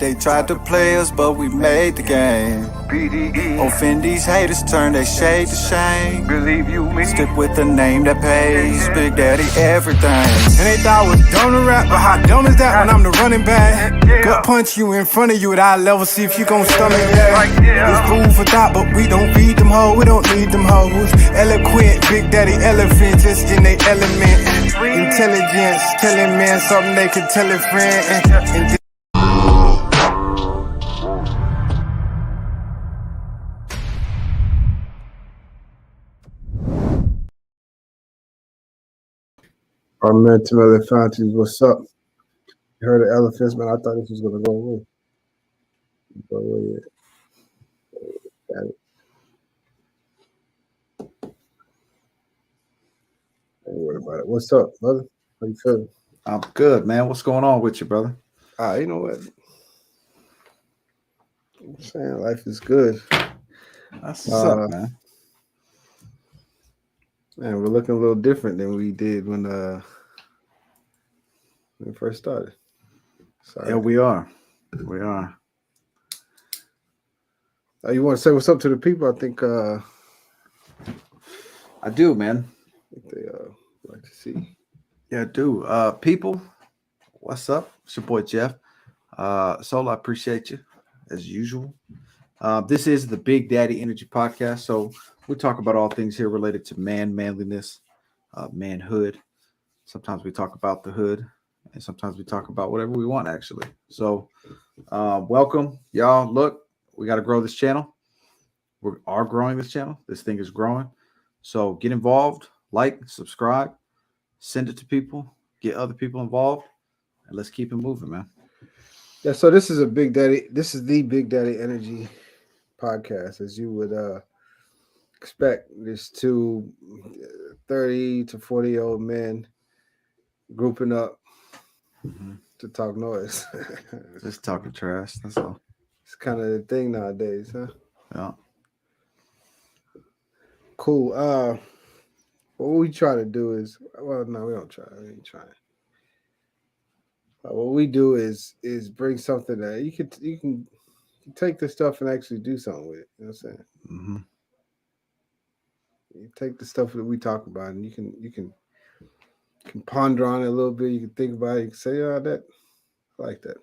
They tried to play us, but we made the game. Offend these haters, turn their shade to shame. Believe you me. Stick with the name that pays. Big Daddy everything. And they thought I was dumb to rap, but how dumb is that when I'm the running back? Gut punch you in front of you at eye level, see if you gon' stomach that. It's food for thought, but we don't feed them hoes, we don't need them hoes. Eloquent, Big Daddy elephant, just in their element. Intelligence, telling man something they can tell a friend. And our mental elephantes, what's up? You heard of elephants, man? I thought this was gonna go away. Go away yet. Got it. Don't worry about it. What's up, brother? How you feeling? I'm good, man. What's going on with you, brother? You know what? I'm saying life is good. That's what's up, man. Man, we're looking a little different than we did when we first started. Sorry. Yeah, we are. We are. You want to say what's up to the people? I think I do, man. they like to see. Yeah, I do. People, what's up? It's your boy Jeff. Solo, I appreciate you as usual. This is the Big Daddy Energy Podcast. So we talk about all things here related to manliness, manhood. Sometimes we talk about the hood, and sometimes we talk about whatever we want, actually. So welcome, y'all. Look, we got to grow this channel. We are growing this channel. This thing is growing. So get involved, like, subscribe, send it to people, get other people involved, and let's keep it moving, man. Yeah, so this is the Big Daddy Energy Podcast, as you would expect. There's two 30 to 40-year-old men grouping up to talk noise. Just talking trash. That's all. It's kind of the thing nowadays, huh? Yeah. Cool. What we try to do is, well, no, we don't try. We ain't trying. What we do is bring something that you can take the stuff and actually do something with it. You know what I'm saying? Mm-hmm. You take the stuff that we talk about, and you can ponder on it a little bit. You can think about it. You can say, "Oh, that I like that,"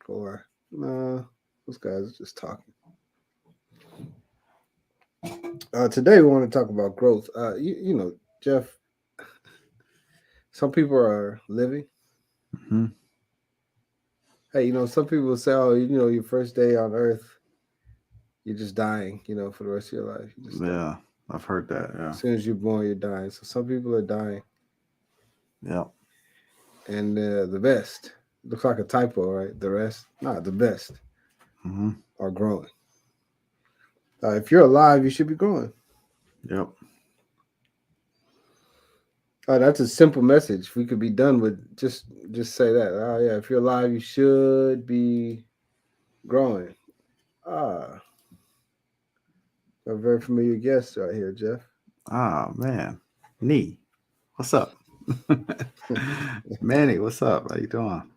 or "Nah, those guys are just talking." Today we want to talk about growth. You know, Jeff. Some people are living. Mm-hmm. Hey, you know, some people will say, "Oh, you know, your first day on Earth, you're just dying. You know, for the rest of your life." You just Yeah, I've heard that. Yeah. As soon as you're born, you're dying. So some people are dying. Yeah. And the best, looks like a typo, right? The rest, not the best, are growing. If you're alive, you should be growing. Yep. That's a simple message. If we could be done with just say that. Oh yeah, if you're alive, you should be growing. A very familiar guest right here, Jeff. Ah, man. Nee. What's up? Manny, what's up? How you doing?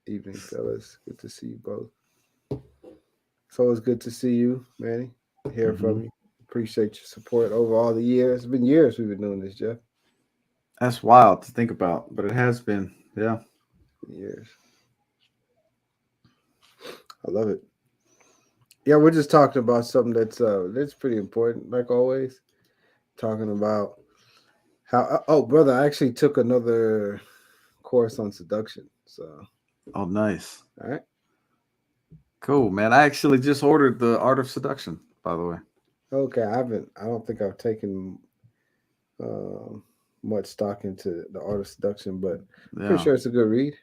Evening, fellas. Good to see you both. It's always good to see you, Manny. Hear from you. Appreciate your support over all the years. It's been years we've been doing this, Jeff. That's wild to think about, but it has been. Yeah. Years. I love it. Yeah, we're just talking about something that's pretty important, like always. Talking about how brother, I actually took another course on seduction. So Oh, nice. All right. Cool, man. I actually just ordered the Art of Seduction, by the way. Okay, I don't think I've taken much stock into the Art of Seduction, but I'm pretty sure it's a good read.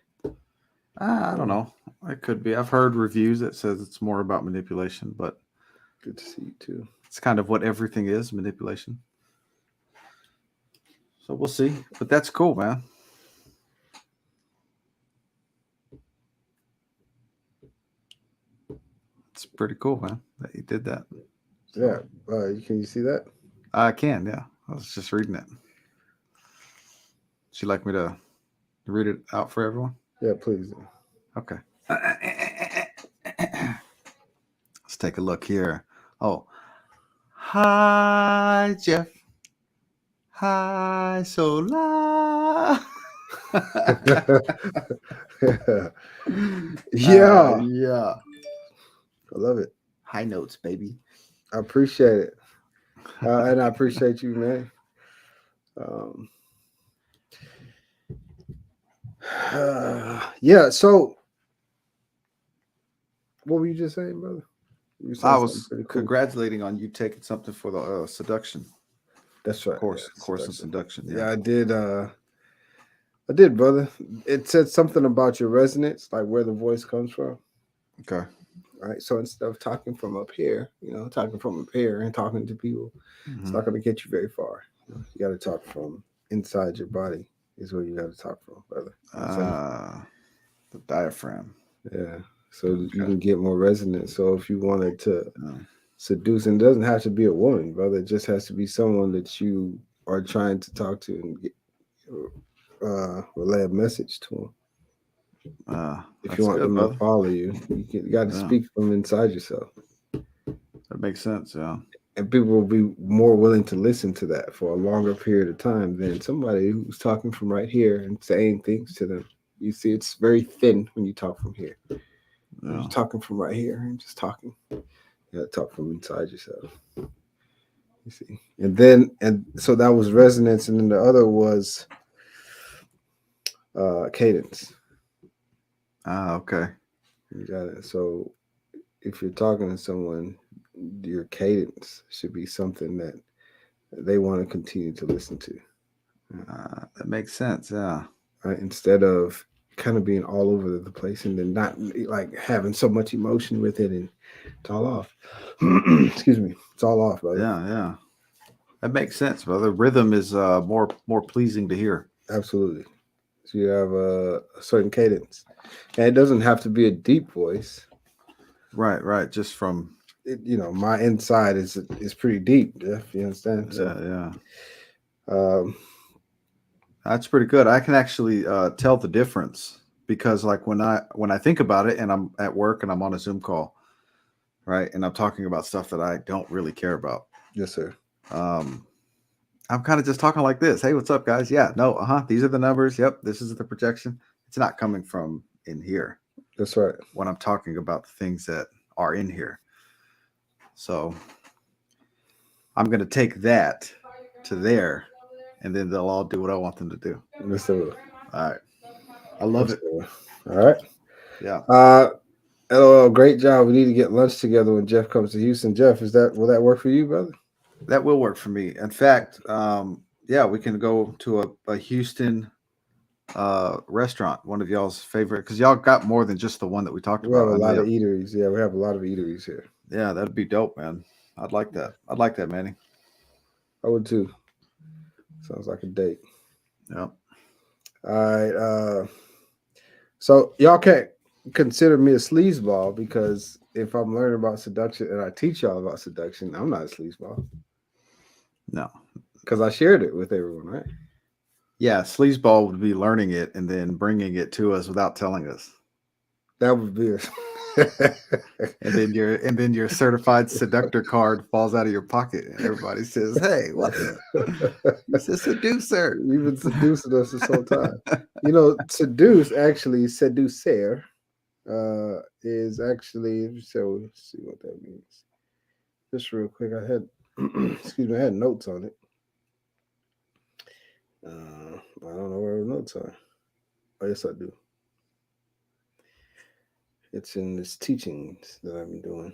I don't know. It could be. I've heard reviews that says it's more about manipulation, but good to see you too. It's kind of what everything is, manipulation. So we'll see. But that's cool, man. It's pretty cool, man, that you did that. Yeah. Can you see that? I can, yeah. I was just reading it. Would you like me to read it out for everyone? Yeah, please. Okay. Let's take a look here. Oh, hi, Jeff. Hi, Sola. Yeah, Yeah. I love it. High notes, baby. I appreciate it, and I appreciate you, man. Um, yeah. So, what were you just saying, brother? You were I saying something was pretty cool. congratulating on you taking something for the seduction That's right. Yeah, course in seduction. seduction. Yeah. Yeah, I did. I did, brother. It said something about your resonance, like where the voice comes from. Okay. Right. So instead of talking from up here, talking from up here and talking to people, it's Mm-hmm. not going to get you very far. You got to talk from inside your body. Is where you got to talk from, brother. You know what I'm saying? The diaphragm. Yeah. So you Okay. can get more resonance. So if you wanted to Yeah. seduce, and it doesn't have to be a woman, brother. It just has to be someone that you are trying to talk to and get, relay a message to them. If you That's want good, them to brother. follow you, you got to Yeah, speak from inside yourself. that makes sense. Yeah. And people will be more willing to listen to that for a longer period of time than somebody who's talking from right here and saying things to them. You see, it's very thin when you talk from here. You're Yeah. just talking from right here and just talking. You gotta talk from inside yourself. You see. And so that was resonance, and then the other was cadence. Okay. You got it. So if you're talking to someone, your cadence should be something that they want to continue to listen to. That makes sense. Yeah. Right? Instead of kind of being all over the place and then not like having so much emotion with it and it's all off. Excuse me. It's all off, brother. Yeah. Yeah. That makes sense, brother. Rhythm is more pleasing to hear. Absolutely. So you have a certain cadence. And it doesn't have to be a deep voice. Right. Right. Just from. My inside is pretty deep, Jeff. You understand? Yeah. So Yeah. um That's pretty good. I can actually tell the difference because, like, when I think about it, and I'm at work and I'm on a Zoom call, right, and I'm talking about stuff that I don't really care about. yes, sir. Um, I'm kind of just talking like this. Hey, what's up, guys? Yeah, no, these are the numbers. Yep, this is the projection. It's not coming from in here That's right. when I'm talking about the things that are in here. So I'm going to take that to there, and then they'll all do what I want them to do. Yes, sir. All right. I love Yes, it. sir. All right. Yeah. LOL, great job. We need to get lunch together when Jeff comes to Houston. Jeff, will that work for you, brother? That will work for me. In fact, yeah, we can go to a Houston restaurant, one of y'all's favorite, because y'all got more than just the one that we talked We have about. a I know lot of y'all, eateries. Yeah, we have a lot of eateries here. yeah, that'd be dope, man. I'd like that. I'd like that, Manny. I would too. Sounds like a date. Yep. All right. So y'all can't consider me a sleazeball because if I'm learning about seduction and I teach y'all about seduction, I'm not a sleazeball No. because I shared it with everyone, right? Yeah, sleazeball would be learning it and then bringing it to us without telling us. That would be it. And then your certified seductor card falls out of your pocket and everybody says, "Hey, what the? He's a seducer." You've been seducing us this whole time. Seduce actually, seducer, is actually. So let's see what that means. Just real quick, I had, excuse me, I had notes on it. I don't know where the notes are. Oh, yes, I do. It's in this teachings that I've been doing.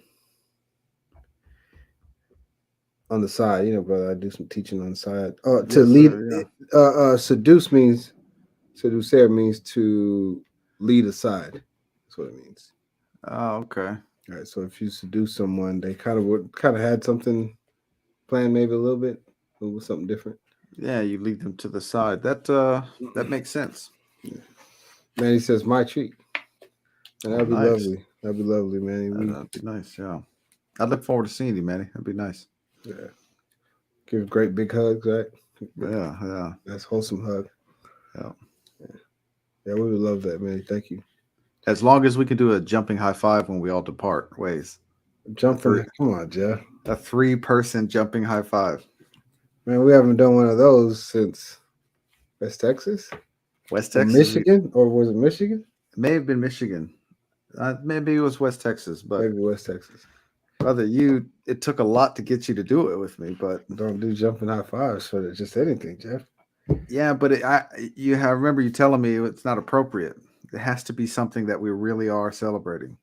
On the side, brother, I do some teaching on the side. To Yes, lead, sir, yeah. seducer means to lead aside. That's what it means. Oh, okay. All right. So if you seduce someone, they kind of had something planned, maybe a little bit, something different. Yeah, you lead them to the side. That makes sense. Yeah. Man, he says my treat. And Oh, that'd be nice. lovely. That'd be lovely, man. That'd be nice. Yeah, I look forward to seeing you, Manny. That'd be nice. Yeah. Give great big hugs, right? Yeah, yeah, That's wholesome hug. yeah. Yeah, we would love that, man. Thank you. As long as we can do a jumping high five when we all depart ways. Jumping. Come on, Jeff. A 3-person jumping high five. Man, we haven't done one of those since West Texas. West Or Texas. Michigan? Or was it Michigan? It may have been Michigan. Maybe it was West Texas, but Maybe West Texas. brother, it took a lot to get you to do it with me, but Don't do jumping high fives for just anything, Jeff. yeah, but remember you telling me it's not appropriate. It has to be something that we really are celebrating.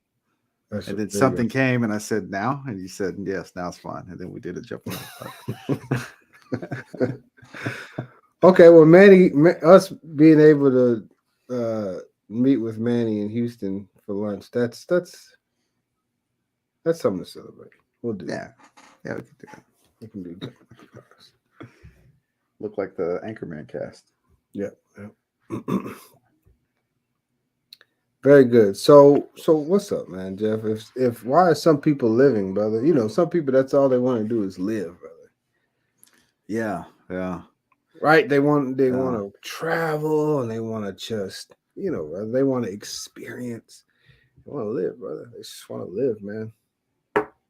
That's And then there you something came, and I said, "Now," and you said, "Yes, now it's fine." And then we did a jumping high five. go. Okay, well, Manny, us being able to meet with Manny in Houston for lunch, that's something to celebrate. We'll do that. Yeah, we can do that. We can do jumping high fives. Look like the Anchorman cast. Yep. Very good. So what's up, man, Jeff? If why are some people living, brother? You know, some people that's all they want to do is live, brother. Yeah. Right? They want to travel and they want to just, brother, they want to experience. They want to live, brother. They just want to live, man.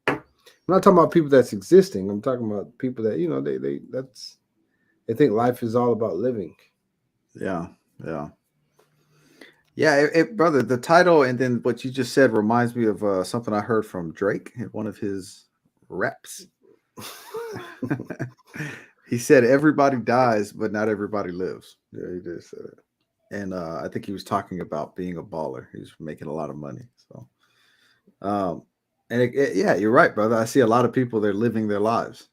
I'm not talking about people that's existing. I'm talking about people that, they think life is all about living. Yeah. Brother, the title and then what you just said reminds me of something I heard from Drake in one of his raps. He said, "Everybody dies, but not everybody lives." Yeah, he did say that. And I think he was talking about being a baller. He's making a lot of money. So, yeah, you're right, brother. I see a lot of people, they're living their lives.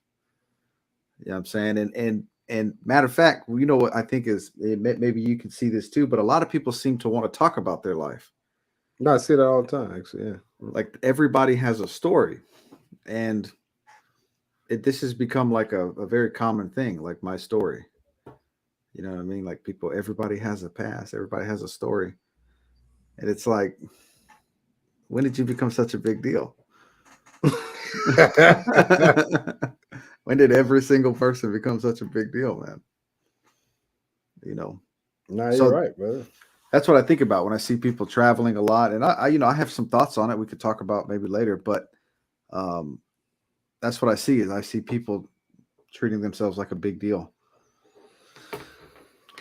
You know what I'm saying? And matter of fact, you know what I think is, maybe you can see this too, but a lot of people seem to want to talk about their life. No, I see that all the time, actually. Yeah. Like everybody has a story. And this has become like a very common thing, like my story. You know what I mean? Like everybody has a past, everybody has a story. And it's like, when did you become such a big deal? When did every single person become such a big deal, man? No, So you're right, brother. that's what I think about when I see people traveling a lot. And I have some thoughts on it we could talk about maybe later, but that's what I see is I see people treating themselves like a big deal.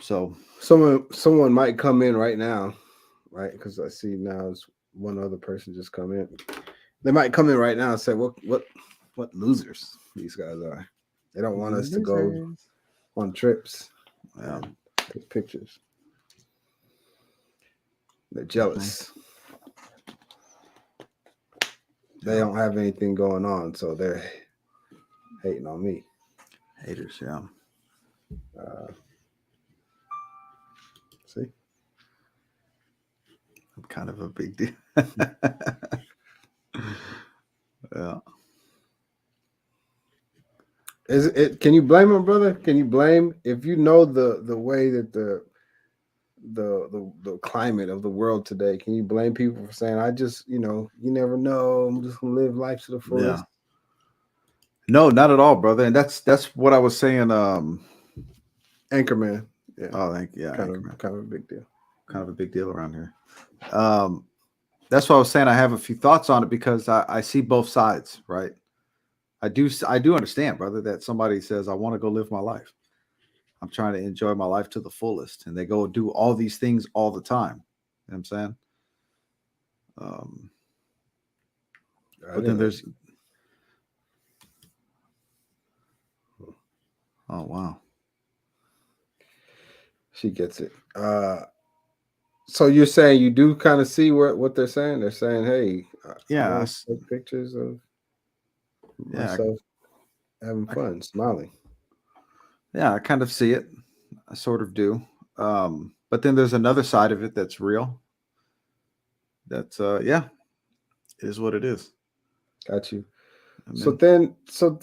So someone might come in right now, right? Because I see now is one other person just come in. They might come in right now and say, "What losers these guys are? They don't want us to go on trips, take pictures. They're jealous. They don't have anything going on, so they're hating on me." Haters, yeah. See, I'm kind of a big deal. Yeah. is it? Can you blame them, brother? Can you blame if you know the way that the climate of the world today? Can you blame people for saying, "I just, you never know. I'm just gonna live life to the fullest"? Yeah. No, not at all, brother. And that's what I was saying. Anchorman. Yeah. Oh, thank you. Yeah, kind of a big deal. Kind of a big deal around here. That's what I was saying. I have a few thoughts on it because I see both sides, right? I do understand, brother, that somebody says, "I want to go live my life. I'm trying to enjoy my life to the fullest," and they go do all these things all the time. You know what I'm saying? But then there's, oh wow, she gets it. So you're saying you do kind of see what they're saying? They're saying, "Hey, yeah, I take pictures of myself having fun, smiling." Yeah, I kind of see it. I sort of do. But then there's another side of it that's real. That's it is what it is. Got you. I mean, So then, so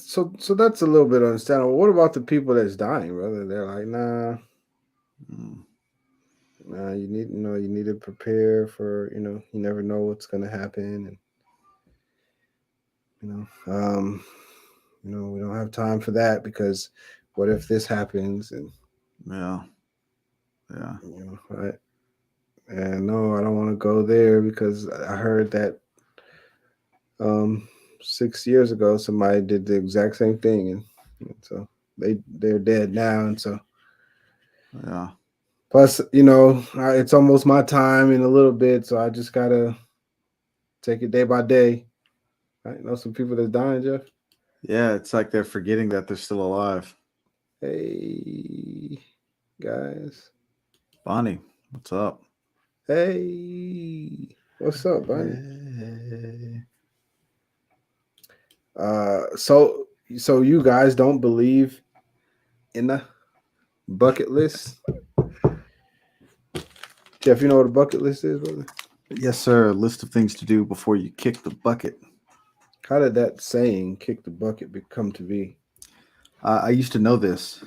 that's a little bit understandable. What about the people that's dying, brother? They're like, nah, you need to prepare for, you never know what's gonna happen, and we don't have time for that because what if this happens? And yeah. right? And no, I don't want to go there because I heard that 6 years ago somebody did the exact same thing, and so they're dead now, and so Yeah. plus it's almost my time in a little bit, so I just gotta take it day by day. I know some people that's dying, Jeff. Yeah, it's like they're forgetting that they're still alive. Hey guys, Bonnie, what's up? hey, what's up, buddy? Hey. So you guys don't believe in the bucket list? Jeff, you know what a bucket list is, brother? Yes, sir. A list of things to do before you kick the bucket. How did that saying "kick the bucket" become to be? I used to know this,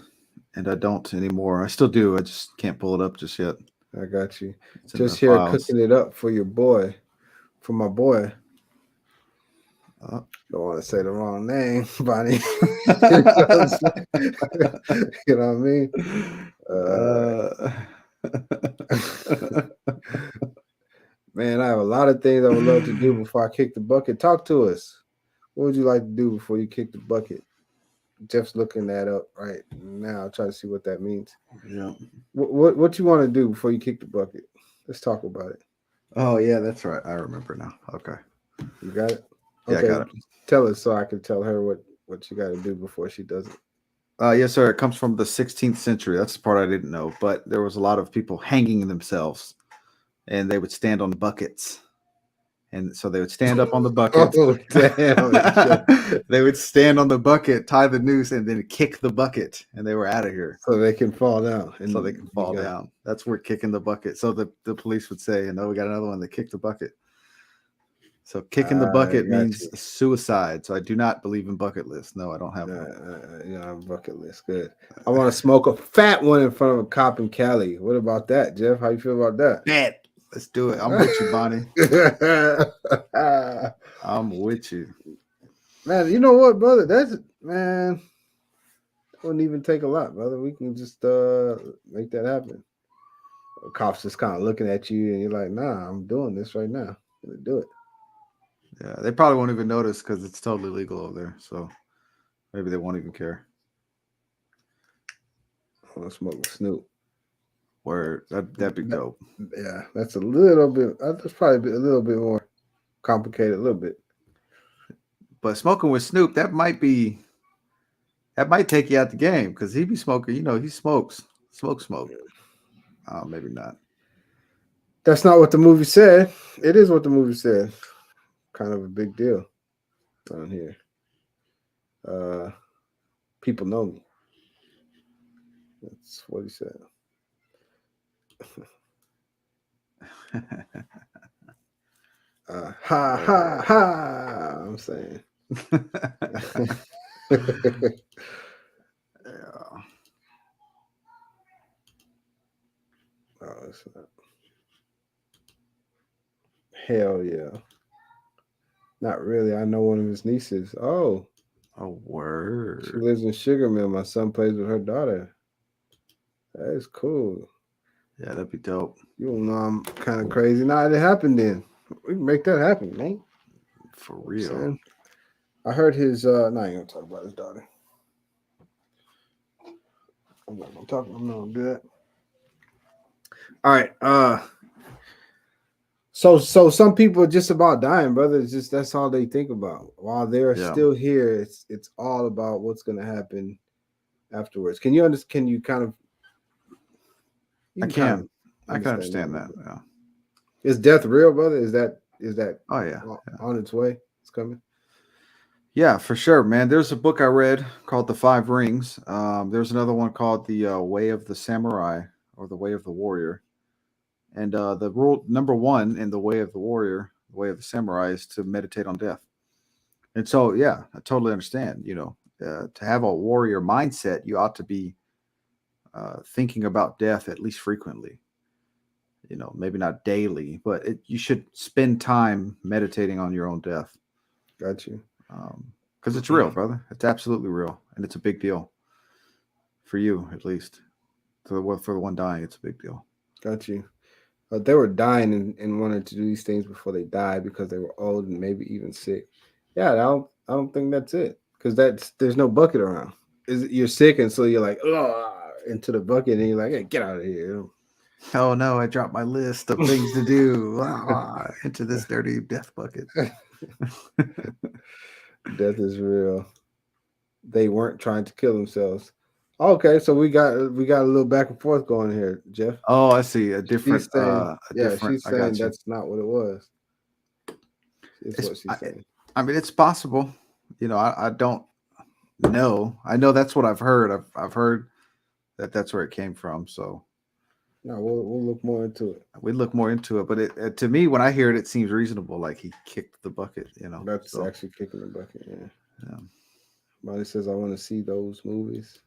and I don't anymore. I still do. I just can't pull it up just yet. I got you. It's in the Just here files. cooking it up for your boy, for my boy. Uh, Don't want to say the wrong name, Bonnie. You know what I'm saying? You know what I mean? uh, Man, I have a lot of things I would love to do before I kick the bucket. Talk to us. What would you like to do before you kick the bucket? Jeff's looking that up right now. Try to see what that means. yeah. What you want to do before you kick the bucket? Let's talk about it. Oh, yeah, that's right. I remember now. Okay. You got it? Yeah, I got it. Tell us so I can tell her what you got to do before she does it. Yes, sir. It comes from the 16th century. That's the part I didn't know. But there was a lot of people hanging themselves, and they would stand on buckets. And so they would stand up on the bucket. Oh, damn. They would stand on the bucket, tie the noose, and then kick the bucket, and they were out of here. So they can fall down. So they can fall down. That's where kicking the bucket. So the police would say, "No, we got another one that kicked the bucket." So kicking the bucket means suicide. So I do not believe in bucket lists. No, I don't have one. Bucket list. Good. I want to smoke a fat one in front of a cop in Cali. What about that, Jeff? How you feel about that? Bet. Let's do it. I'm with you, Bonnie. I'm with you. Man, you know what, brother? Man, it wouldn't even take a lot, brother. We can just make that happen. The cops just kind of looking at you and you're like, nah, I'm doing this right now. I'm gonna do it. Yeah, they probably won't even notice because it's totally legal over there. So maybe they won't even care. I want to smoke with Snoop. Word, that'd be dope. Yeah, that's a little bit. That's probably a little bit more complicated, a little bit. But smoking with Snoop, that might take you out the game because he be smoking. You know, he smokes, smoke. Maybe not. That's not what the movie said. It is what the movie said. Kind of a big deal down here. People know me. That's what he said. Ha ha ha! I'm saying. Yeah. Oh, it's not. Hell yeah. Not really. I know one of his nieces. Oh. A word. She lives in Sugar Mill. My son plays with her daughter. That is cool. Yeah, that'd be dope. You don't know I'm kind of crazy. Nah, it happened then. We can make that happen, man. For real. I heard his I ain't gonna talk about his daughter. I'm not gonna do that. All right. So some people are just about dying, brother. It's just that's all they think about. While they're still here, it's all about what's gonna happen afterwards. Can you understand? Can you kind of? I can understand that. Yeah. Is death real, brother? Is that? Oh yeah. On its way? It's coming. Yeah, for sure, man. There's a book I read called The Five Rings. There's another one called The Way of the Samurai or The Way of the Warrior. And the rule number one in The Way of the Warrior, The Way of the Samurai, is to meditate on death. And so, yeah, I totally understand. You know, to have a warrior mindset, you ought to be thinking about death at least frequently. You know, maybe not daily, but you should spend time meditating on your own death. Got you. Because it's real, brother. It's absolutely real, and it's a big deal for you, at least. For the one dying, it's a big deal. Got you. They were dying and wanted to do these things before they died because they were old and maybe even sick. Yeah, I don't think that's it because there's no bucket around. You're sick and so you're like, oh, into the bucket and you're like, hey, get out of here. Oh no, I dropped my list of things to do into this dirty death bucket. Death is real. They weren't trying to kill themselves. Okay, so we got a little back and forth going here, Jeff. Oh, I see. A She's different, saying, a yeah, different. she's I saying got you. that's not what it was. It's It's, what she's saying. I mean, it's possible. I don't know. I know that's what I've heard. I've heard that that's where it came from. So No, we'll look more into it. we look more into it. But to me, when I hear it, it seems reasonable. Like he kicked the bucket. That's So actually kicking the bucket. Yeah. yeah. Molly says, I want to see those movies.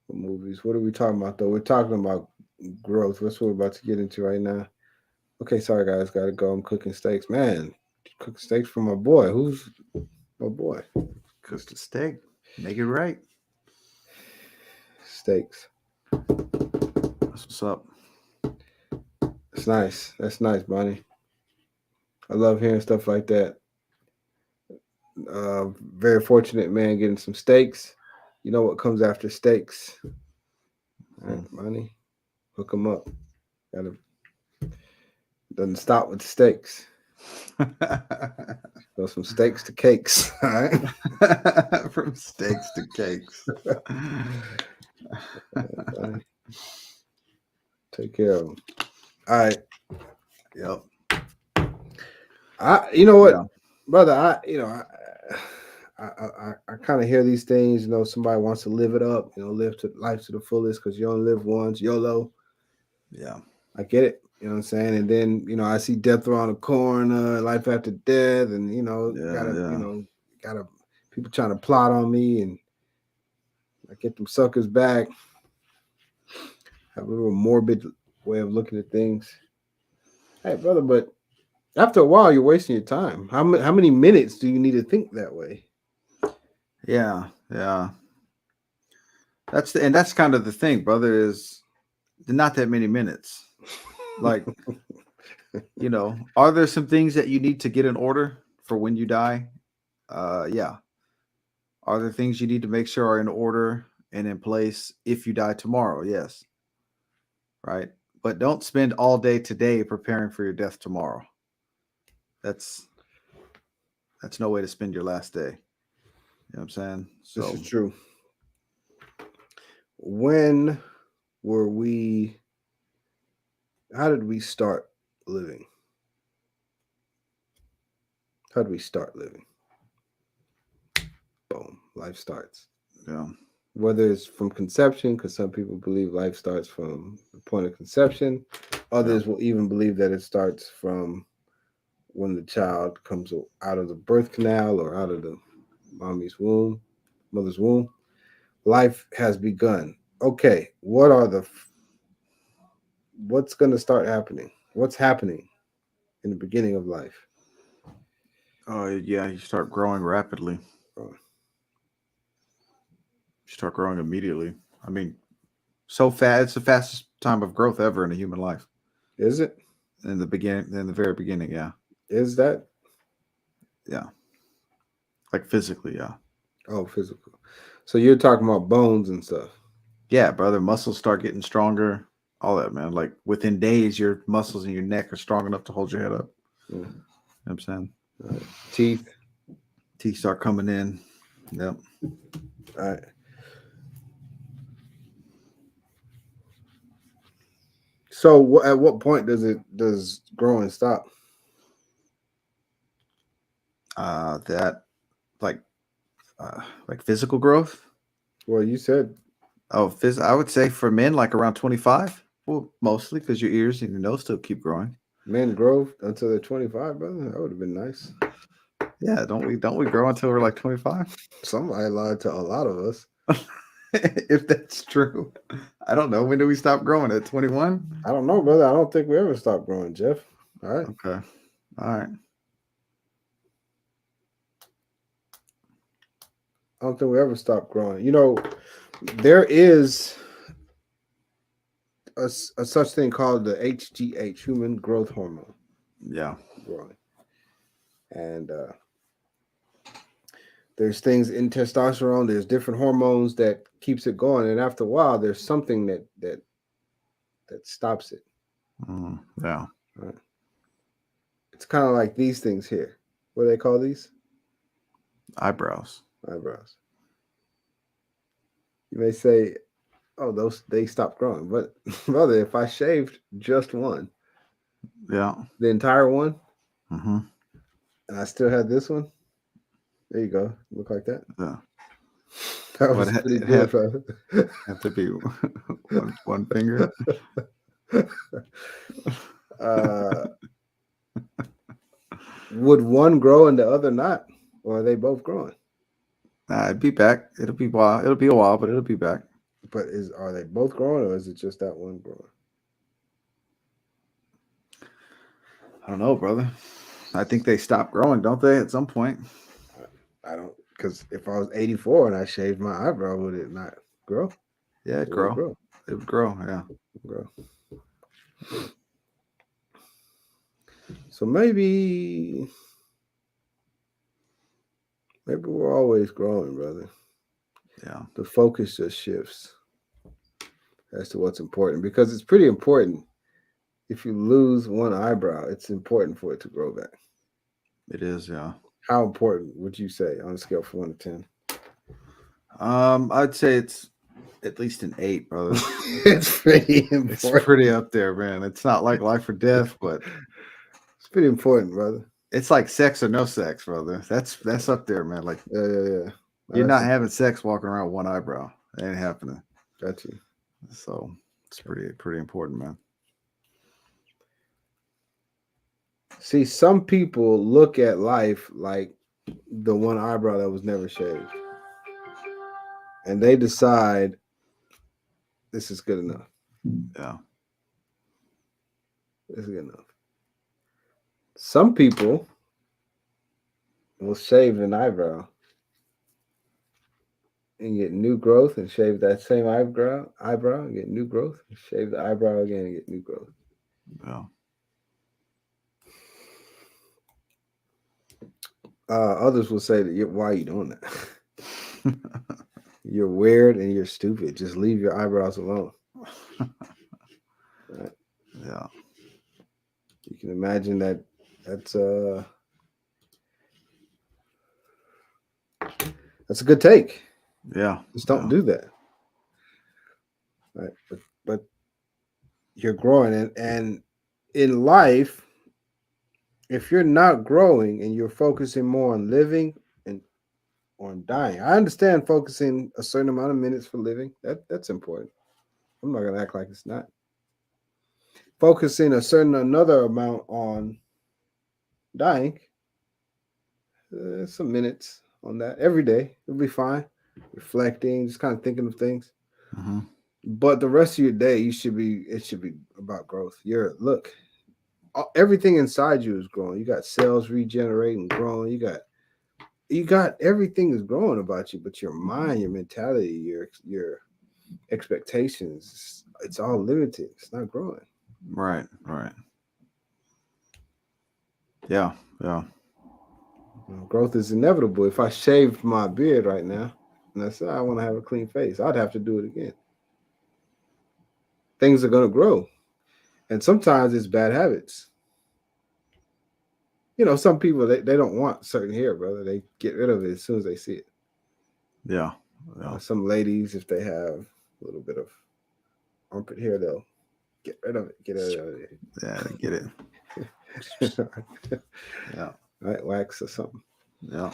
What movies? What are we talking about, though? We're talking about growth. That's what we're about to get into right now. Okay, sorry, guys. Got to go. I'm cooking steaks. Man, cooking steaks for my boy. Who's my boy? Cook the steak. Make it right. Steaks. That's what's up. It's nice. That's nice, Bonnie. I love hearing stuff like that. Very fortunate man getting some steaks. You know what comes after steaks? All right, Bonnie, hook them up. Gotta doesn't stop with the steaks. Go from steaks to cakes. All right. From steaks to cakes. Bonnie. Take care of them. All right. Yep. You know what, Yeah. brother? I kind of hear these things. Somebody wants to live it up. Live to life to the fullest because you only live once. YOLO. Yeah. I get it. You know what I'm saying? And then, I see death around the corner, life after death, and gotta people trying to plot on me, and I get them suckers back. Have a little morbid way of looking at things. Hey, brother, but after a while, you're wasting your time. How many minutes do you need to think that way? Yeah. Yeah. That's kind of the thing, brother, is not that many minutes. Like, are there some things that you need to get in order for when you die? Yeah. Are there things you need to make sure are in order and in place if you die tomorrow? Yes. Right. But don't spend all day today preparing for your death tomorrow. That's no way to spend your last day. You know what I'm saying? So This is true. When were we? How did we start living? How do we start living? Boom, life starts. yeah. Whether it's from conception, because some people believe life starts from the point of conception. Others will even believe that it starts from when the child comes out of the birth canal or out of the mother's womb. Life has begun. Okay, what's going to start happening? What's happening in the beginning of life? Oh yeah, you start growing rapidly. Oh, You start growing immediately. I mean, so fast. It's the fastest time of growth ever in a human life. is it? In the very beginning, yeah. Is that? Yeah. Like physically, yeah. Oh, physical. So you're talking about bones and stuff. Yeah, brother. Muscles start getting stronger. All that, man. Like within days, your muscles in your neck are strong enough to hold your head up. Mm. You know what I'm saying? Teeth. Teeth start coming in. Yep. All right. So at what point does growing stop? That like physical growth. Well, you said Oh, I would say for men, like around 25. Well, mostly because your ears and your nose still keep growing. men grow until they're 25, brother. That would have been nice. Yeah, don't we grow until we're like 25? Somebody lied to a lot of us. If that's true. I don't know. When do we stop growing? At 21? I don't know, brother. I don't think we ever stopped growing, Jeff. All right. Okay. All right. I don't think we ever stopped growing. There is a such thing called the HGH, human growth hormone, Yeah. growing, and there's things in testosterone. There's different hormones that keeps it going, and after a while, there's something that stops it. Yeah. Right? It's kind of like these things here. What do they call these? Eyebrows. Eyebrows. You may say, "Oh, those they stop growing," but brother, if I shaved just one, Yeah. the entire one, Mm-hmm. and I still had this one, there you go. Look like that. Yeah. That What was pretty it good, brother. had to be one finger. uh, would one grow and the other not, or are they both growing? Nah, it'd be back. It'll be while. It'll be a while, but it'll be back. But are they both growing, or is it just that one growing? I don't know, brother. I think they stop growing, don't they? At some point. I don't, because if I was 84 and I shaved my eyebrow, would it not grow? Yeah, It it'd would grow. grow. It would grow. Yeah. It would grow. So maybe we're always growing, brother. Yeah. The focus just shifts as to what's important, because it's pretty important. If you lose one eyebrow, it's important for it to grow back. It is. Yeah. How important would you say on a scale from 1 to 10? I'd say it's at least an 8, brother. It's pretty important. It's pretty up there, man. It's not like life or death, but it's pretty important, brother. It's like sex or no sex, brother. That's up there, man. Like, yeah. You're not having sex walking around with one eyebrow. It ain't happening. Got you. So it's pretty important, man. See, some people look at life like the one eyebrow that was never shaved, and they decide this is good enough. Yeah, this is good enough. Some people will shave an eyebrow and get new growth, and shave that same eyebrow and get new growth, and shave the eyebrow again and get new growth. Yeah. Others will say that why are you doing that? You're weird and you're stupid. Just leave your eyebrows alone. Right? Yeah. You can imagine that's a good take. Yeah. Just don't do that. Right. But you're growing, and in life, if you're not growing and you're focusing more on living and on dying, I understand focusing a certain amount of minutes for living. That's important. I'm not gonna act like it's not. Focusing another amount on dying, some minutes on that every day, it'll be fine. Reflecting, just kind of thinking of things. Mm-hmm. But the rest of your day, it should be about growth. Everything inside you is growing. You got cells regenerating, growing. You got everything is growing about you, but your mind, your mentality, your expectations, it's all limited. It's not growing. Right. Yeah. Growth is inevitable. If I shaved my beard right now and I said I want to have a clean face, I'd have to do it again. Things are going to grow. And sometimes it's bad habits. Some people, they don't want certain hair, brother. They get rid of it as soon as they see it. Yeah. Some ladies, if they have a little bit of armpit hair, they'll get rid of it. Get rid of it. Yeah, I get it. Yeah. Right, wax or something. Yeah.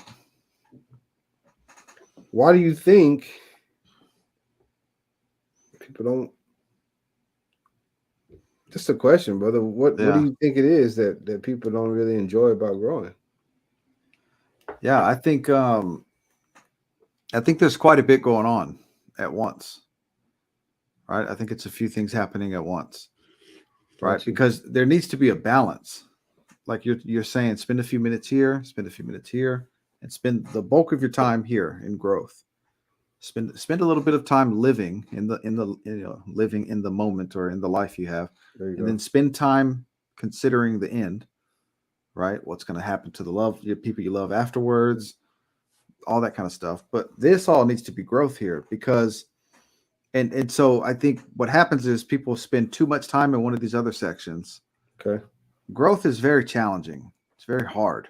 Why do you think people don't? Just a question, brother. What do you think it is that people don't really enjoy about growing? Yeah, I think there's quite a bit going on at once. Right? I think it's a few things happening at once. Right? Because there needs to be a balance. Like you're saying, spend a few minutes here, and spend the bulk of your time here in growth. Spend a little bit of time living living in the moment or in the life you have, There you and go. then spend time considering the end, right? What's going to happen to your people you love afterwards, all that kind of stuff. But this all needs to be growth here because, and so I think what happens is people spend too much time in one of these other sections. Okay. Growth is very challenging. It's very hard.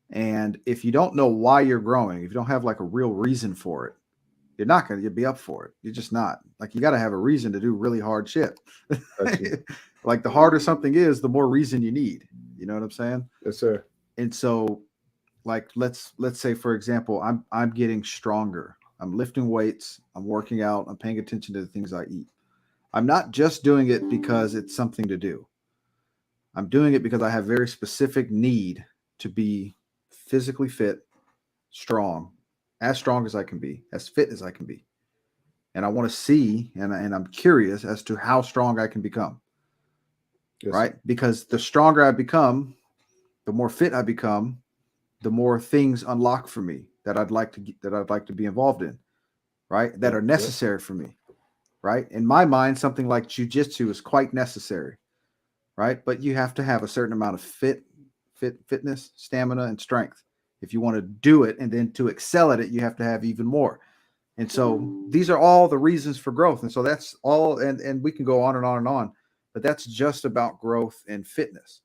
And if you don't know why you're growing, if you don't have like a real reason for it, you're not going to be up for it. You're just not. Like you got to have a reason to do really hard shit. Gotcha. Like the harder something is, the more reason you need. You know what I'm saying? Yes, sir. And so, like let's say for example, I'm getting stronger. I'm lifting weights. I'm working out. I'm paying attention to the things I eat. I'm not just doing it because it's something to do. I'm doing it because I have very specific need to be physically fit, strong as I can be, as fit as I can be. And I want to see, and I'm curious as to how strong I can become. Yes, right? Because the stronger I become, the more fit I become, the more things unlock for me that I'd like to be involved in, right? That are necessary for me, right? In my mind, something like jujitsu is quite necessary, right? But you have to have a certain amount of fitness, stamina, and strength. If you want to do it, and then to excel at it, you have to have even more. And so these are all the reasons for growth. And so that's all, and we can go on and on and on, but that's just about growth and fitness.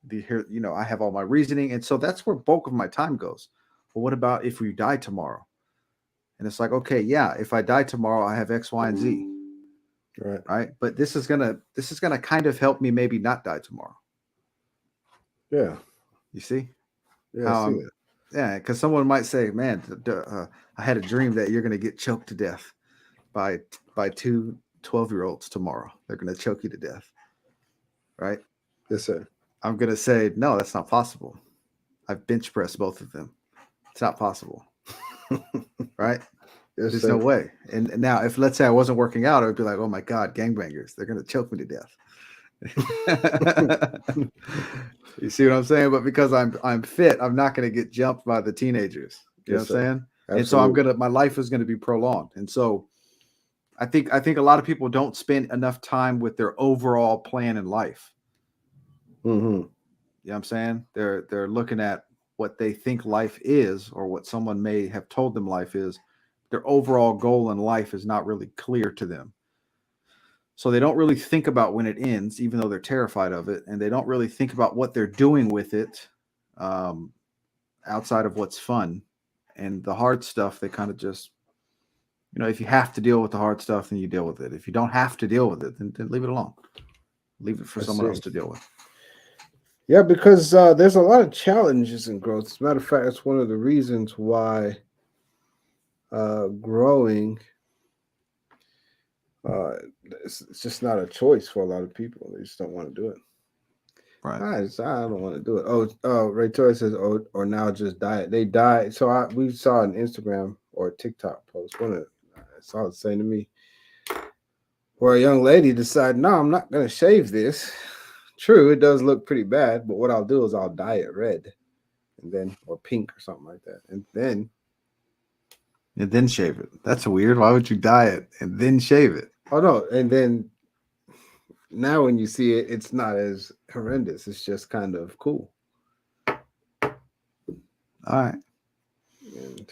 I have all my reasoning. And so that's where bulk of my time goes. But what about if we die tomorrow? And it's like, okay, yeah, if I die tomorrow, I have X, Y, and Z. Right. Right. But this is gonna kind of help me maybe not die tomorrow. Yeah. You see? Yeah. I see that. Yeah, because someone might say, "Man, I had a dream that you're going to get choked to death by two 12-year-olds tomorrow. They're going to choke you to death." Right? Yes, sir. I'm going to say, "No, that's not possible. I've bench pressed both of them. It's not possible." Right? Yes, There's sir. no way. And now, if let's say I wasn't working out, I would be like, "Oh my God, gangbangers! They're going to choke me to death." You see what I'm saying? But because I'm fit, I'm not going to get jumped by the teenagers. You know what I'm saying? Absolutely. And so my life is going to be prolonged. And so I think a lot of people don't spend enough time with their overall plan in life. Mm-hmm. You know what I'm saying? They're looking at what they think life is, or what someone may have told them life is. Their overall goal in life is not really clear to them. So they don't really think about when it ends, even though they're terrified of it. And they don't really think about what they're doing with it outside of what's fun. And the hard stuff, they kind of just, if you have to deal with the hard stuff, then you deal with it. If you don't have to deal with it, then leave it alone. Leave it for someone else to deal with. Yeah, because there's a lot of challenges in growth. As a matter of fact, it's one of the reasons why growing it's just not a choice for a lot of people. They just don't want to do it. Right. I don't want to do it. Ray Toy says, or now just diet. They died. So we saw an Instagram or a TikTok post. I saw it saying to me, where a young lady decided, no, I'm not going to shave this. True, it does look pretty bad, but what I'll do is I'll dye it red, and then or pink or something like that, and then shave it. That's weird. Why would you dye it and then shave it? Oh no, and then now when you see it, it's not as horrendous. It's just kind of cool. All right. And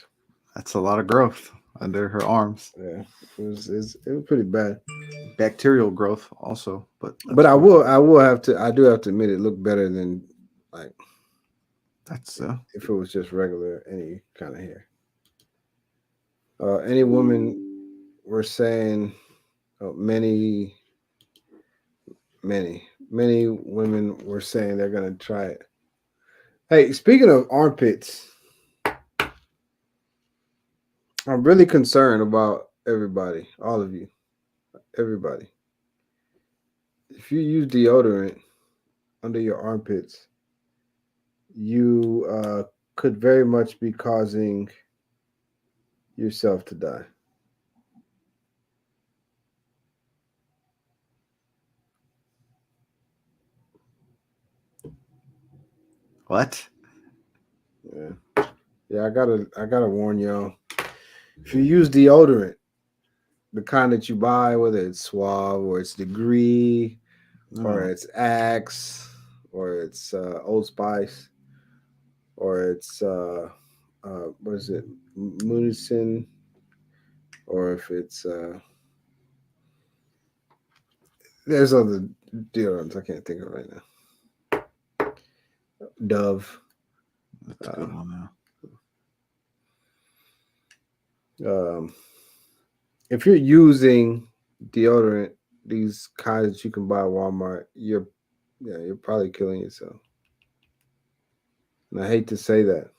that's a lot of growth under her arms. Yeah, it was pretty bad. Bacterial growth also, but I do have to admit it looked better than like that's if it was just regular any kind of hair. Any women were saying many women were saying they're gonna try it. Hey, speaking of armpits, I'm really concerned about everybody, all of you, everybody. If you use deodorant under your armpits, you could very much be causing yourself to die. What? Yeah, I gotta warn y'all. If you use deodorant, the kind that you buy, whether it's Suave or it's Degree or No. it's Axe or it's Old Spice or it's what is it, Munison, or if it's there's other deodorants I can't think of right now. Dove. That's a good one now. If you're using deodorant, these kinds that you can buy at Walmart, you're probably killing yourself. And I hate to say that,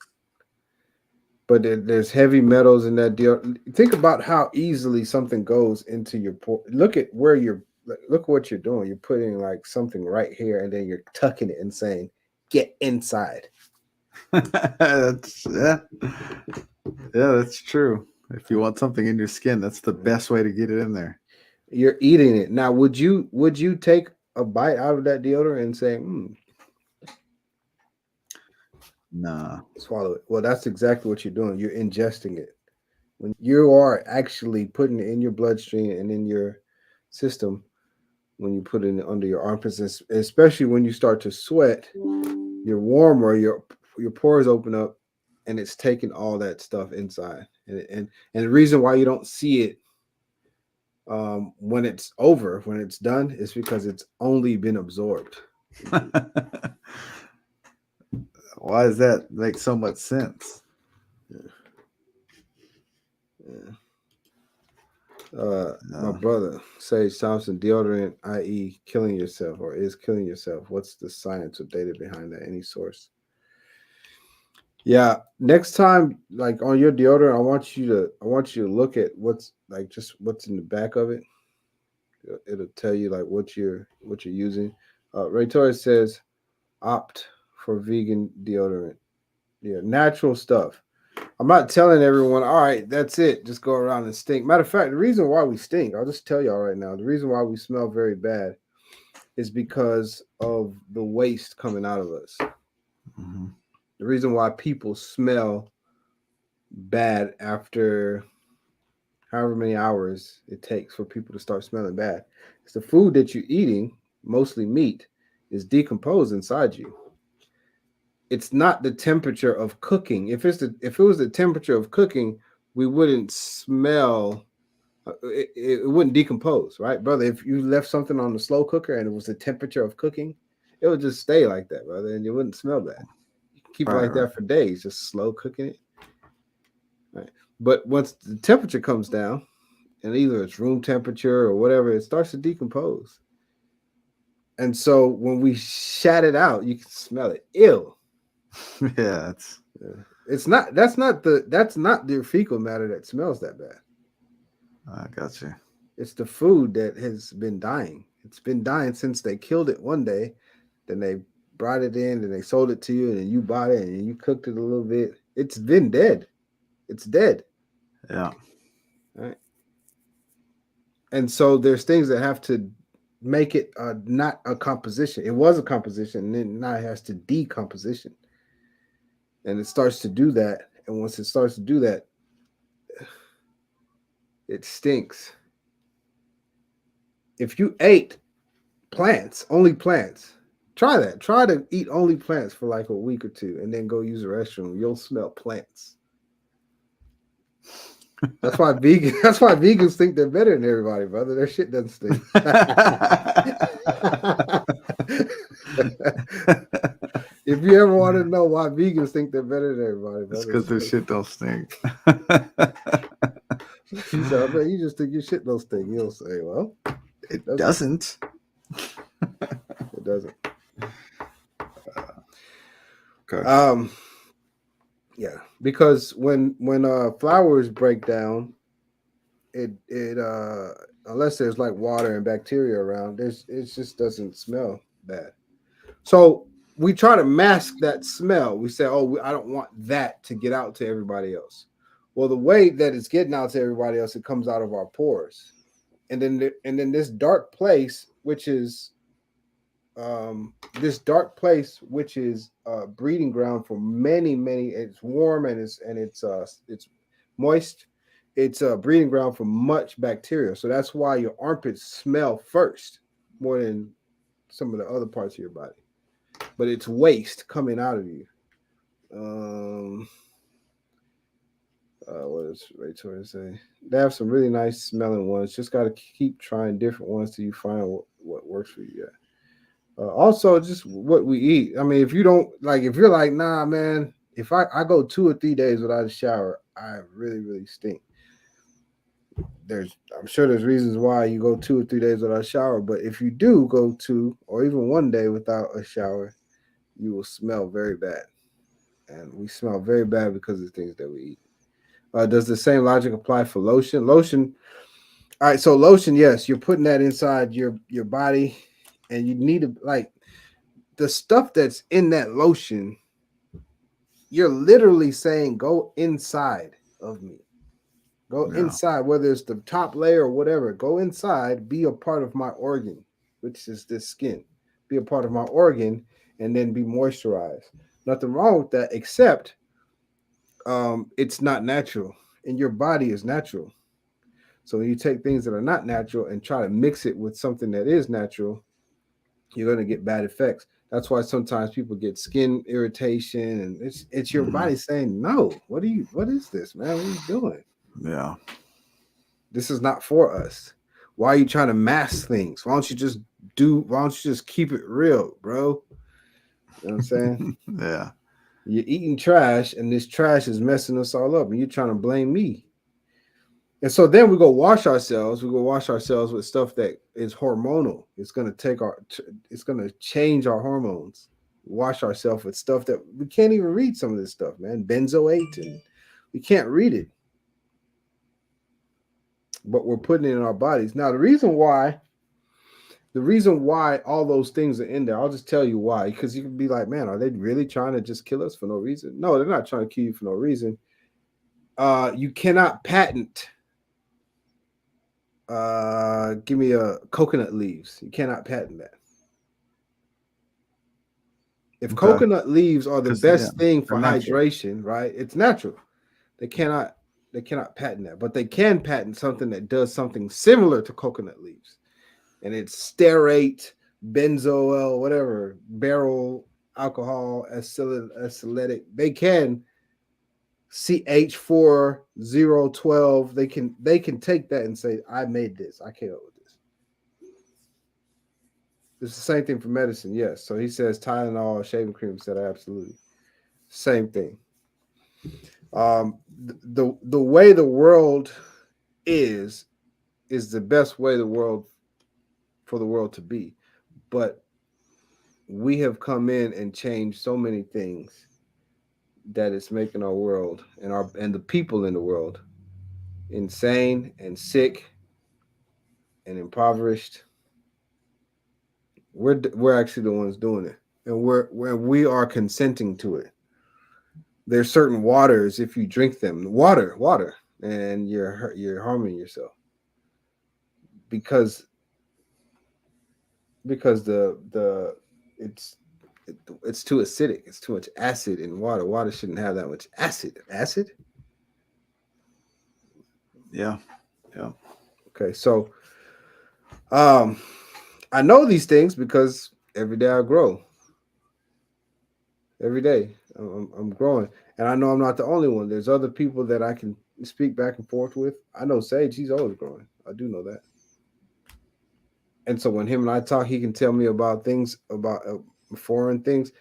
but there's heavy metals in that deodorant. Think about how easily something goes into your pore. Look at what you're doing. You're putting like something right here, and then you're tucking it and saying, "Get inside." That's that's true. If you want something in your skin, that's the best way to get it in there. You're eating it. Now, would you take a bite out of that deodorant and say, Nah. swallow it? Well, that's exactly what you're doing. You're ingesting it. When you are actually putting it in your bloodstream and in your system, when you put it under your armpits, especially when you start to sweat, you're warmer, your pores open up, and it's taking all that stuff inside. And the reason why you don't see it when it's over, when it's done, is because it's only been absorbed. Why does that make so much sense? My brother, Sage Thompson, deodorant, i.e., killing yourself or is killing yourself. What's the science or data behind that? Any source? Yeah. Next time, like on your deodorant, I want you to look at what's in the back of it. It'll tell you like what you're using. Ray Torres says, opt for vegan deodorant. Yeah, natural stuff. I'm not telling everyone, all right, that's it. Just go around and stink. Matter of fact, the reason why we stink, I'll just tell y'all right now, the reason why we smell very bad is because of the waste coming out of us. Mm-hmm. The reason why people smell bad after however many hours it takes for people to start smelling bad is the food that you're eating, mostly meat, is decomposed inside you. It's not the temperature of cooking. If it was the temperature of cooking, we wouldn't smell. It wouldn't decompose, right, brother? If you left something on the slow cooker and it was the temperature of cooking, it would just stay like that, brother, and you wouldn't smell bad. You can keep it like that for days, just slow cooking it. Right. But once the temperature comes down, and either it's room temperature or whatever, it starts to decompose. And so when we shat it out, you can smell it. Ew. Yeah, it's not. That's not the fecal matter that smells that bad. I got you. It's the food that has been dying. It's been dying since they killed it one day. Then they brought it in and they sold it to you, and then you bought it and you cooked it a little bit. It's been dead. It's dead. Yeah. Right. And so there's things that have to make it not a composition. It was a composition, and then now it has to decomposition. And it starts to do that. And once it starts to do that, it stinks. If you ate plants, only plants, try that. Try to eat only plants for like a week or two and then go use the restroom. You'll smell plants. That's why vegans think they're better than everybody, brother. Their shit doesn't stink. If you ever want to know why vegans think they're better than everybody, brother, it's because their shit don't stink. She said, I bet you just think your shit don't stink. You'll say, well, it doesn't. It doesn't. Okay. Yeah, because when flowers break down, it unless there's like water and bacteria around, it just doesn't smell bad. So we try to mask that smell. We say, oh, I don't want that to get out to everybody else. Well, the way that it's getting out to everybody else, it comes out of our pores, and then this dark place, which is a breeding ground for many. It's warm and it's moist, it's a breeding ground for much bacteria. So that's why your armpits smell first more than some of the other parts of your body. But it's waste coming out of you. What does Rachel say? They have some really nice smelling ones. Just got to keep trying different ones till you find what works for you. Also, just what we eat. I mean, if you don't like, if you're like, nah, man, if I go 2 or 3 days without a shower, I really, really stink. I'm sure there's reasons why you go 2 or 3 days without a shower, but if you do go 2 or even 1 day without a shower, you will smell very bad. And we smell very bad because of the things that we eat. Does the same logic apply for lotion? Lotion. All right, so lotion, yes, you're putting that inside your body, and you need to like the stuff that's in that lotion. You're literally saying, "Go inside of me, go inside." Whether it's the top layer or whatever, go inside, be a part of my organ, which is this skin. Be a part of my organ, and then be moisturized. Nothing wrong with that, except it's not natural, and your body is natural. So when you take things that are not natural and try to mix it with something that is natural, you're going to get bad effects. That's why sometimes people get skin irritation, and it's your body saying, "No, what is this, man? What are you doing? Yeah, this is not for us. Why are you trying to mask things? Why don't you just keep it real, bro?" You know what I'm saying? yeah. You're eating trash, and this trash is messing us all up, and you're trying to blame me. And so then we go wash ourselves. We go wash ourselves with stuff that is hormonal. It's going to change our hormones. Wash ourselves with stuff that we can't even read. Some of this stuff, man, benzoate, and we can't read it. But we're putting it in our bodies. Now, the reason why all those things are in there, I'll just tell you why. Because you can be like, man, are they really trying to just kill us for no reason? No, they're not trying to kill you for no reason. You cannot patent. Give me a coconut leaves. You cannot patent that. If coconut leaves are the best thing for hydration, right? It's natural. They cannot patent that, but they can patent something that does something similar to coconut leaves. And it's stearate, benzoyl, whatever, beryl alcohol, acetic. They can CH4012. They can take that and say, I made this. I came up with this. It's the same thing for medicine, yes. So he says Tylenol, shaving cream, said absolutely. Same thing. The way the world is the best way for the world to be. But we have come in and changed so many things that it's making our world and the people in the world insane and sick and impoverished. We're actually the ones doing it, and we are consenting to it. There's certain waters, if you drink them, water, and you're harming yourself because it's too acidic. It's too much acid in water. Water shouldn't have that much acid. Acid? Yeah. Okay, so I know these things because every day I grow. Every day I'm growing, and I know I'm not the only one. There's other people that I can speak back and forth with. I know Sage; he's always growing. I do know that. And so when him and I talk, he can tell me about things, about foreign things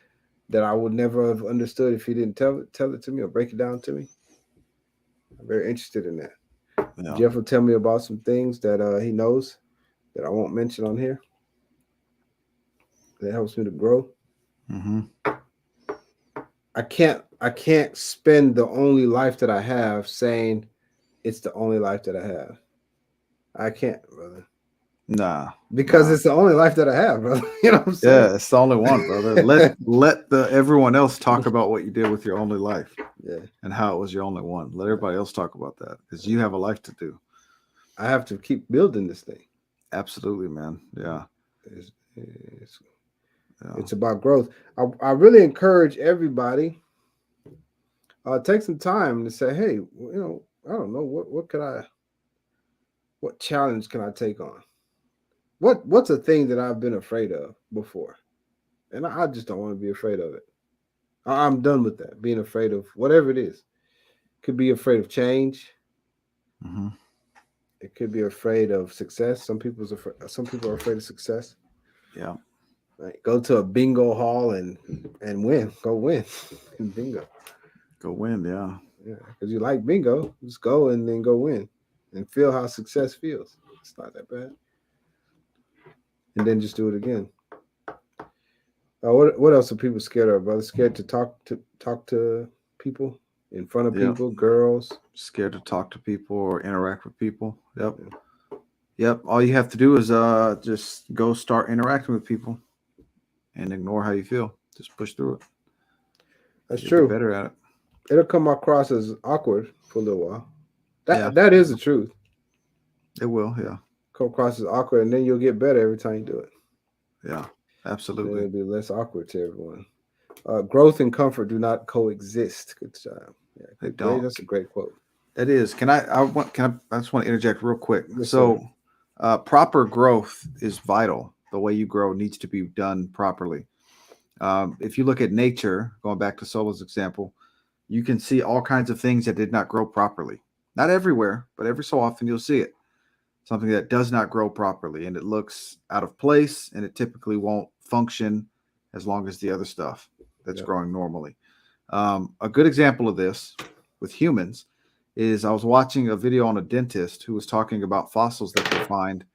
that I would never have understood if he didn't tell it to me or break it down to me. I'm very interested in that. Yeah. Jeff will tell me about some things that he knows that I won't mention on here. That helps me to grow. Mm-hmm. I can't spend the only life that I have saying it's the only life that I have. I can't, brother. Nah. Because it's the only life that I have, brother. You know what I'm saying? Yeah, it's the only one, brother. Let everyone else talk about what you did with your only life. Yeah. And how it was your only one. Let everybody else talk about that. Because you have a life to do. I have to keep building this thing. Absolutely, man. Yeah. It's about growth. I really encourage everybody take some time to say, hey, don't know what challenge can I take on? What's a thing that I've been afraid of before? And I just don't want to be afraid of it. I'm done with that. Being afraid of whatever it is. Could be afraid of change. Mm-hmm. It could be afraid of success. Some people are afraid of success. Yeah. Right. Go to a bingo hall and win. Go win in bingo. Go win, yeah. Yeah, because you like bingo. Just go and then go win and feel how success feels. It's not that bad. And then just do it again. What else are people scared of, brother? Scared to talk to people in front of people, girls. Scared to talk to people or interact with people. Yep. Yep. All you have to do is just go start interacting with people and ignore how you feel. Just push through it. That's You'll true. get better at it. It'll come across as awkward for a little while. That is the truth. It will, yeah. Come across as awkward, and then you'll get better every time you do it. Yeah, absolutely. It'll be less awkward to everyone. Growth and comfort do not coexist. Good job. Yeah, They don't. That's a great quote. That is. I just want to interject real quick. Yes, so proper growth is vital. The way you grow needs to be done properly. If you look at nature, going back to Solo's example, you can see all kinds of things that did not grow properly. Not everywhere, but every so often you'll see it. Something that does not grow properly, and it looks out of place, and it typically won't function as long as the other stuff that's growing normally. A good example of this with humans is I was watching a video on a dentist who was talking about fossils that they find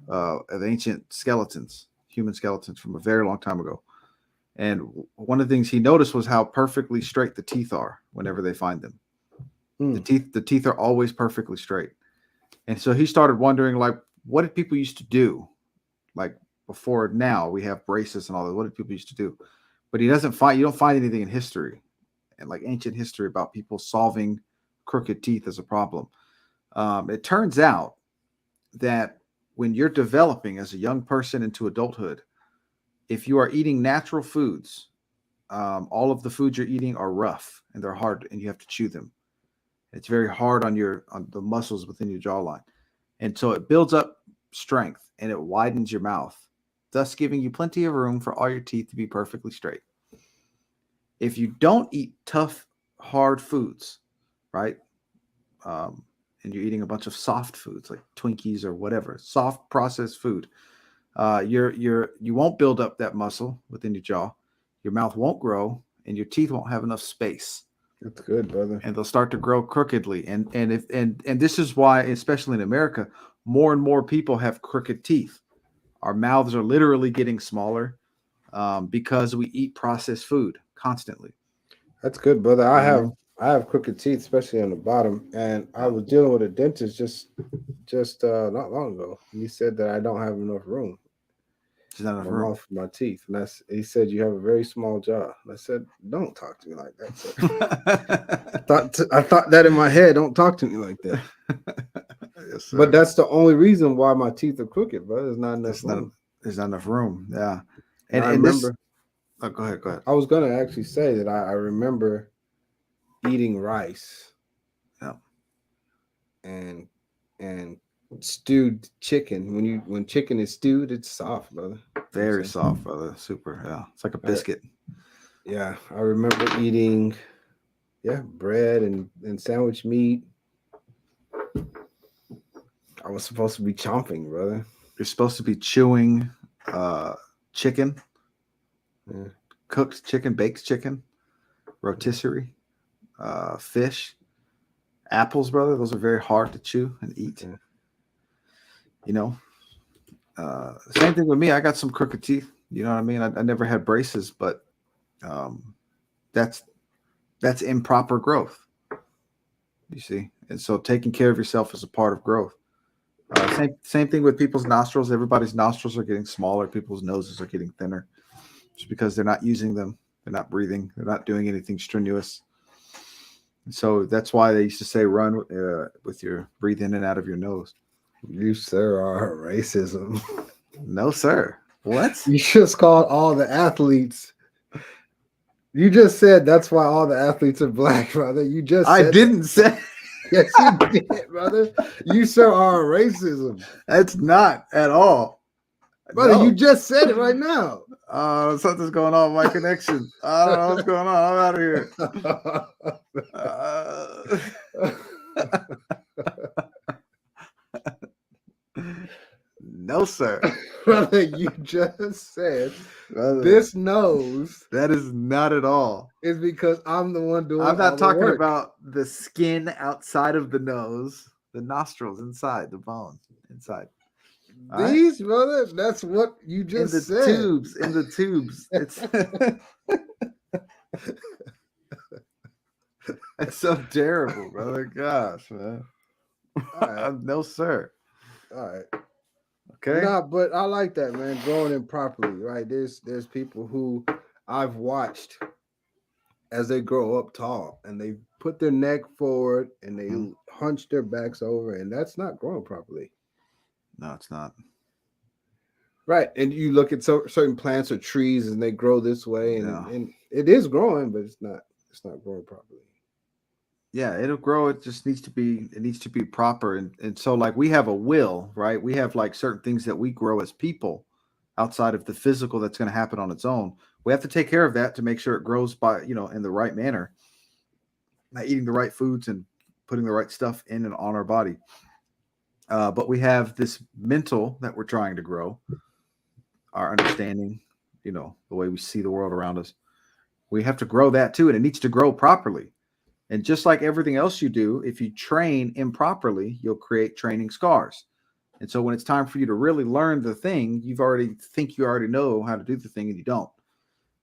of ancient skeletons, human skeletons from a very long time ago. And one of the things he noticed was how perfectly straight the teeth are whenever they find them. The teeth are always perfectly straight. And so he started wondering, like, what did people used to do? Like before now, we have braces and all that. What did people used to do? But you don't find anything in history and like ancient history about people solving crooked teeth as a problem. It turns out that when you're developing as a young person into adulthood, if you are eating natural foods, all of the foods you're eating are rough and they're hard and you have to chew them. It's very hard on the muscles within your jawline. And so it builds up strength and it widens your mouth, thus giving you plenty of room for all your teeth to be perfectly straight. If you don't eat tough, hard foods, right? And you're eating a bunch of soft foods like Twinkies or whatever, soft processed food, you won't build up that muscle within your jaw. Your mouth won't grow and your teeth won't have enough space. That's good, brother. And they'll start to grow crookedly. And this is why, especially in America, more and more people have crooked teeth. Our mouths are literally getting smaller because we eat processed food constantly. That's good, brother. I have crooked teeth, especially on the bottom. And I was dealing with a dentist just not long ago. And he said that I don't have enough room. Not enough room for my teeth. And he said, you have a very small jaw. And I said, don't talk to me like that, sir. I thought that in my head. Don't talk to me like that. Yes, but that's the only reason why my teeth are crooked, brother. There's not enough room. There's not enough room. Yeah. And I remember. Go ahead. I was going to actually say that I remember eating rice. Yeah. And stewed chicken. When chicken is stewed, it's soft, brother. Very soft, brother. Super. Yeah. It's like a biscuit. Yeah. I remember eating bread and sandwich meat. I was supposed to be chomping, brother. You're supposed to be chewing chicken. Yeah. Cooked chicken, baked chicken, rotisserie, fish, apples, brother. Those are very hard to chew and eat. Yeah. You know, same thing with me. I got some crooked teeth. You know what I mean? I never had braces, but that's improper growth. You see, and so taking care of yourself is a part of growth. Same thing with people's nostrils. Everybody's nostrils are getting smaller. People's noses are getting thinner, just because they're not using them. They're not breathing. They're not doing anything strenuous. And so that's why they used to say, run with your breathe in and out of your nose. You, sir, are racism. No, sir. What? You just called all the athletes. You just said that's why all the athletes are black, brother. You just said I didn't say. Yes, you did, brother. You sure are racism. That's not at all. Brother, No. you just said it right now. Something's going on with my connection. I don't know what's going on. I'm out of here. No, sir. Brother, you just said Brother, this nose that is not at all. is because I'm the one doing I'm not all talking the work. about the skin outside of the nose, the nostrils inside, the bone inside. All right? These, brother, that's what you In just the said. tubes. It's it's so terrible, brother. Gosh, man. All right. No, sir. All right. Okay. Nah, but I like that, man. Growing in properly, right? There's people who I've watched as they grow up tall and they put their neck forward and they hunch their backs over, and that's not growing properly. No, it's not. Right. And you look at certain plants or trees and they grow this way, and it is growing, but it's not growing properly. Yeah, it'll grow. It just needs to be proper. And so like we have a will, right? We have like certain things that we grow as people outside of the physical that's going to happen on its own. We have to take care of that to make sure it grows by, in the right manner, by eating the right foods and putting the right stuff in and on our body. But we have this mental that we're trying to grow, our understanding, the way we see the world around us. We have to grow that too, and it needs to grow properly. And just like everything else you do, if you train improperly, you'll create training scars. And so when it's time for you to really learn the thing, you already know how to do the thing and you don't.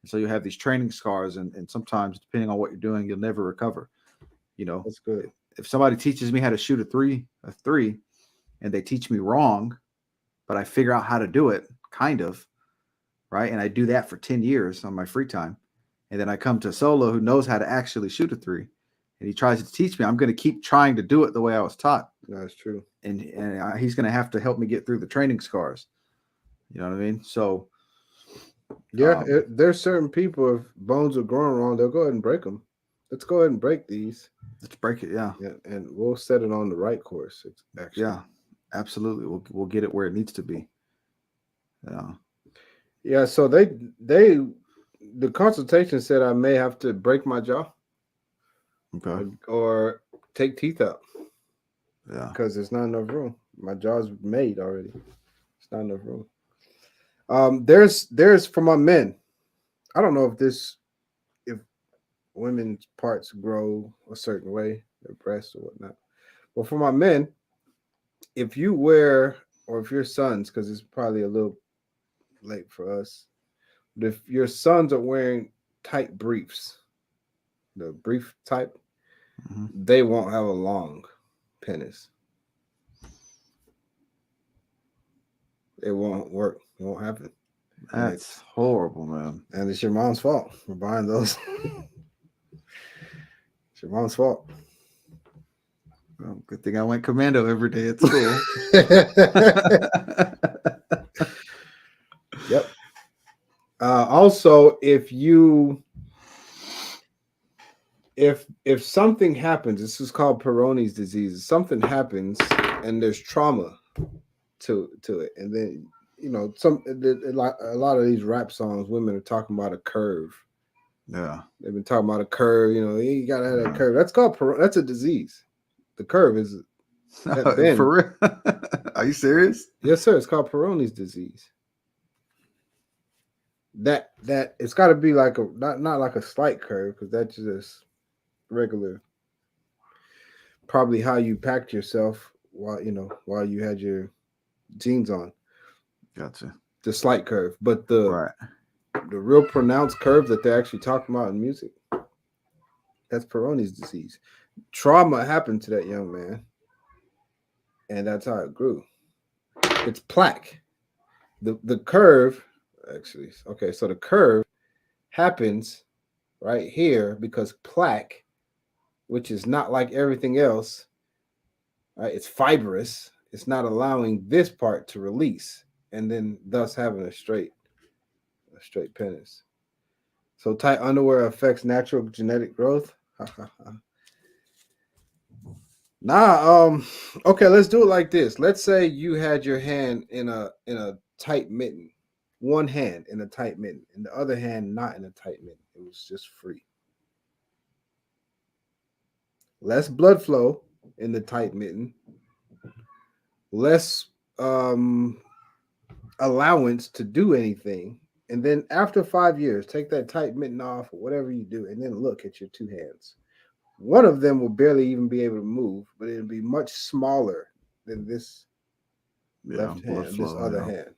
And so you have these training scars, and sometimes depending on what you're doing, you'll never recover. That's good. If somebody teaches me how to shoot a three, and they teach me wrong, but I figure out how to do it, kind of, right? And I do that for 10 years on my free time. And then I come to Solo who knows how to actually shoot a three. And he tries to teach me. I'm going to keep trying to do it the way I was taught. That's true. And he's going to have to help me get through the training scars. You know what I mean? So, yeah, there's certain people, if bones are growing wrong, they'll go ahead and break them. Let's go ahead and break these. Let's break it. Yeah. And we'll set it on the right course. Actually. Yeah, absolutely. We'll get it where it needs to be. Yeah. Yeah. So the consultation said I may have to break my jaw. Okay. Or take teeth out. Yeah. Because there's not enough room. My jaw's made already. It's not enough room. There's for my men. I don't know if women's parts grow a certain way, their breasts or whatnot. But for my men, if you wear, or if your sons, because it's probably a little late for us, but if your sons are wearing tight briefs, the brief type, they won't have a long penis. It won't work. It won't happen. That's horrible, man. And it's your mom's fault for buying those. It's your mom's fault. Well, good thing I went commando every day at school. Yep. Also, if something happens, this is called Peyronie's disease. If something happens and there's trauma to it, and then a lot of these rap songs, women are talking about a curve. Yeah, they've been talking about a curve. You gotta have that curve. That's a disease. The curve is that bend. For real? Are you serious? Yes, sir. It's called Peyronie's disease. That it's got to be like not like a slight curve, because that's just regular. Probably how you packed yourself while you had your jeans on. Gotcha. The slight curve, but the real pronounced curve that they're actually talking about in music, that's Peyronie's disease. Trauma happened to that young man, and that's how it grew. It's plaque. The curve, actually, okay, so the curve happens right here because plaque, which is not like everything else, right? It's fibrous. It's not allowing this part to release, and then thus having a straight penis. So tight underwear affects natural genetic growth. Okay, let's do it like this. Let's say you had your hand in a tight mitten. One hand in a tight mitten, and the other hand not in a tight mitten. It was just free. Less blood flow in the tight mitten, less allowance to do anything. And then after 5 years, take that tight mitten off or whatever you do, and then look at your two hands. One of them will barely even be able to move, but it'll be much smaller than this left hand, this other hand.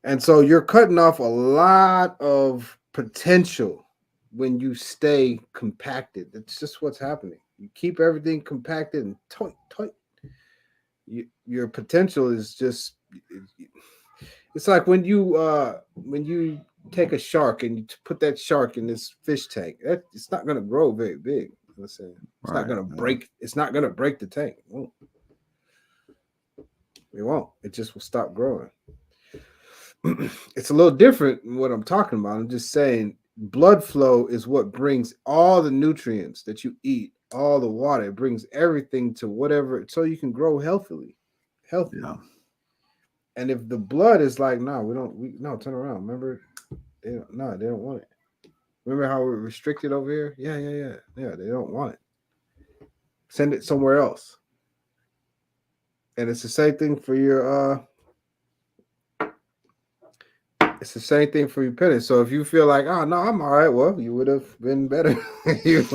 And so you're cutting off a lot of potential when you stay compacted. That's just what's happening. You keep everything compacted and tight. Your potential is just, it's like when you take a shark and you put that shark in this fish tank. It's not going to grow very big. It's not going to break. It's not going to break the tank. It won't. It just will stop growing. It's a little different than what I'm talking about. I'm just saying blood flow is what brings all the nutrients that you eat, all the water. It brings everything to whatever, so you can grow healthy. Yeah. And if the blood is like, no, turn around. Remember, they don't want it. Remember how we're restricted over here? Yeah. They don't want it. Send it somewhere else. And it's the same thing for your it's the same thing for your penance. So if you feel like, oh no, I'm all right, well, you would have been better. you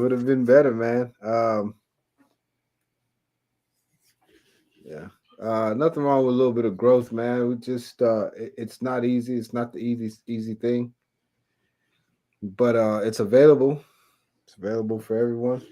would have been better, man. Nothing wrong with a little bit of growth, man. We just it's not easy. It's not the easy thing, but it's available. It's available for everyone.